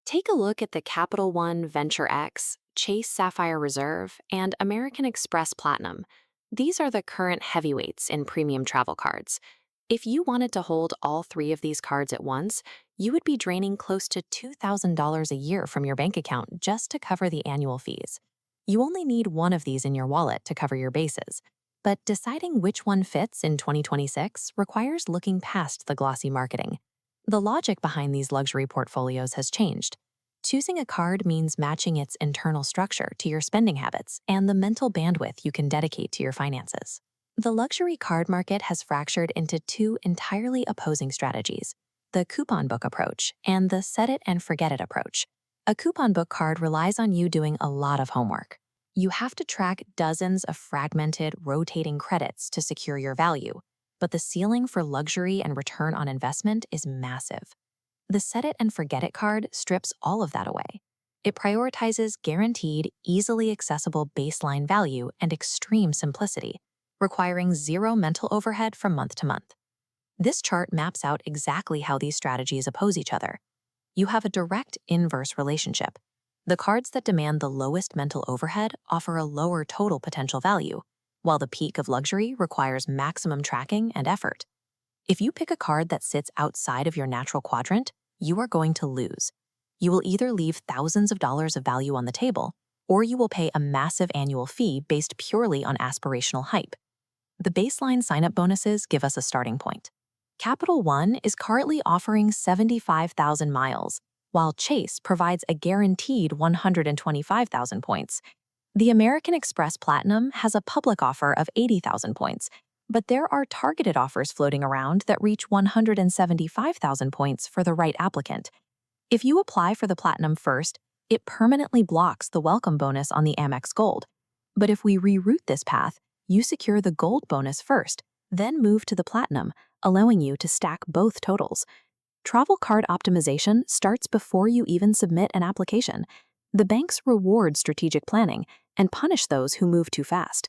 Take a look at the Capital One Venture X, Chase Sapphire Reserve, and American Express Platinum. These are the current heavyweights in premium travel cards. If you wanted to hold all three of these cards at once, you would be draining close to $2,000 a year from your bank account just to cover the annual fees. You only need one of these in your wallet to cover your bases. But deciding which one fits in 2026 requires looking past the glossy marketing. The logic behind these luxury portfolios has changed. Choosing a card means matching its internal structure to your spending habits and the mental bandwidth you can dedicate to your finances. The luxury card market has fractured into two entirely opposing strategies: the coupon book approach and the set it and forget it approach. A coupon book card relies on you doing a lot of homework. You have to track dozens of fragmented, rotating credits to secure your value, but the ceiling for luxury and return on investment is massive. The Set It and Forget It card strips all of that away. It prioritizes guaranteed, easily accessible baseline value and extreme simplicity, requiring zero mental overhead from month to month. This chart maps out exactly how these strategies oppose each other. You have a direct inverse relationship. The cards that demand the lowest mental overhead offer a lower total potential value, while the peak of luxury requires maximum tracking and effort. If you pick a card that sits outside of your natural quadrant, you are going to lose. You will either leave thousands of dollars of value on the table, or you will pay a massive annual fee based purely on aspirational hype. The baseline sign-up bonuses give us a starting point. Capital One is currently offering 75,000 miles, while Chase provides a guaranteed 125,000 points. The American Express Platinum has a public offer of 80,000 points, but there are targeted offers floating around that reach 175,000 points for the right applicant. If you apply for the Platinum first, it permanently blocks the welcome bonus on the Amex Gold. But if we reroute this path, you secure the Gold bonus first, then move to the Platinum, allowing you to stack both totals. Travel card optimization starts before you even submit an application. The banks reward strategic planning and punish those who move too fast.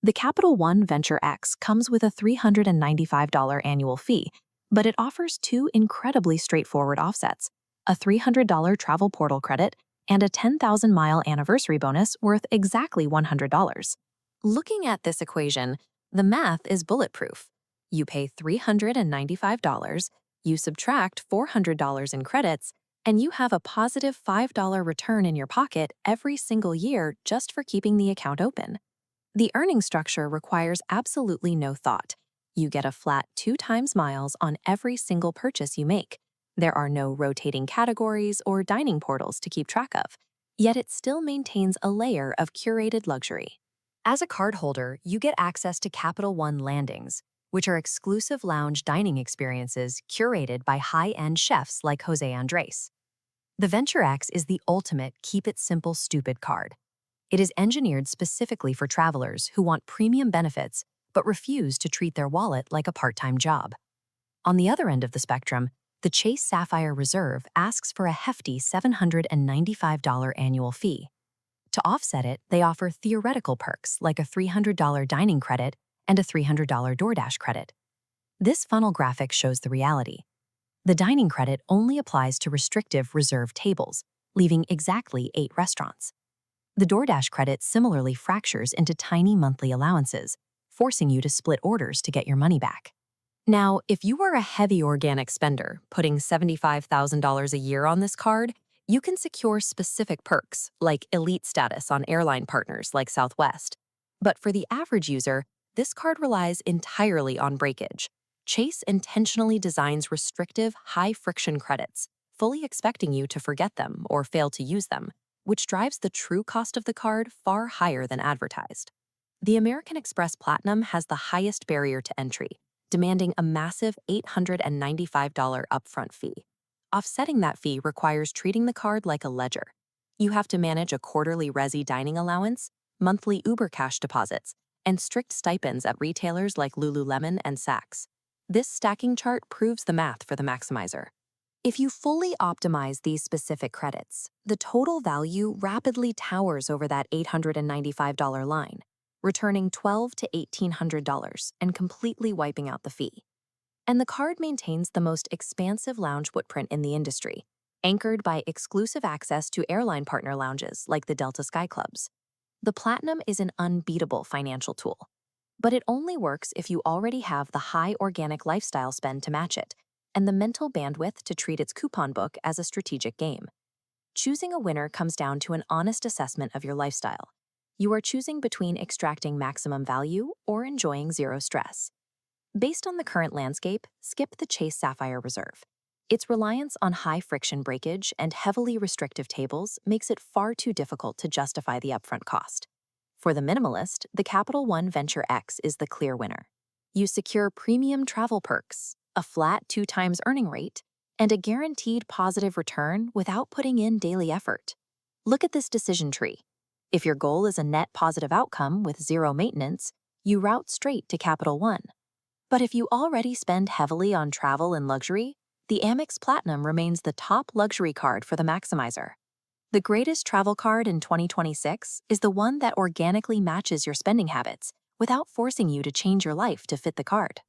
The Capital One Venture X comes with a $395 annual fee, but it offers two incredibly straightforward offsets: a $300 travel portal credit and a 10,000-mile anniversary bonus worth exactly $100. Looking at this equation, the math is bulletproof. You pay $395, you subtract $400 in credits, and you have a positive $5 return in your pocket every single year just for keeping the account open. The earning structure requires absolutely no thought. You get a flat 2 times miles on every single purchase you make. There are no rotating categories or dining portals to keep track of, yet it still maintains a layer of curated luxury. As a cardholder, you get access to Capital One Landings, which are exclusive lounge dining experiences curated by high-end chefs like Jose Andres. The Venture X is the ultimate keep it simple stupid card. It is engineered specifically for travelers who want premium benefits but refuse to treat their wallet like a part-time job. On the other end of the spectrum, the Chase Sapphire Reserve asks for a hefty $795 annual fee. To offset it, they offer theoretical perks like a $300 dining credit and a $300 DoorDash credit. This funnel graphic shows the reality. The dining credit only applies to restrictive reserved tables, leaving exactly 8 restaurants. The DoorDash credit similarly fractures into tiny monthly allowances, forcing you to split orders to get your money back. Now, if you are a heavy organic spender, putting $75,000 a year on this card, you can secure specific perks like elite status on airline partners like Southwest. But for the average user, this card relies entirely on breakage. Chase intentionally designs restrictive, high-friction credits, fully expecting you to forget them or fail to use them, which drives the true cost of the card far higher than advertised. The American Express Platinum has the highest barrier to entry, demanding a massive $895 upfront fee. Offsetting that fee requires treating the card like a ledger. You have to manage a quarterly Resi dining allowance, monthly Uber cash deposits, and strict stipends at retailers like Lululemon and Saks. This stacking chart proves the math for the maximizer. If you fully optimize these specific credits, the total value rapidly towers over that $895 line, returning $1,200 to $1,800 and completely wiping out the fee. And the card maintains the most expansive lounge footprint in the industry. anchored by exclusive access to airline partner lounges like the Delta Sky Clubs. The Platinum is an unbeatable financial tool, but it only works if you already have the high organic lifestyle spend to match it and the mental bandwidth to treat its coupon book as a strategic game. Choosing a winner comes down to an honest assessment of your lifestyle. You are choosing between extracting maximum value or enjoying zero stress. Based on the current landscape, skip the Chase Sapphire Reserve. Its reliance on high-friction breakage and heavily restrictive tables makes it far too difficult to justify the upfront cost. For the minimalist, the Capital One Venture X is the clear winner. You secure premium travel perks, a flat 2x earning rate, and a guaranteed positive return without putting in daily effort. Look at this decision tree. If your goal is a net positive outcome with zero maintenance, you route straight to Capital One. But if you already spend heavily on travel and luxury, the Amex Platinum remains the top luxury card for the maximizer. The greatest travel card in 2026 is the one that organically matches your spending habits without forcing you to change your life to fit the card.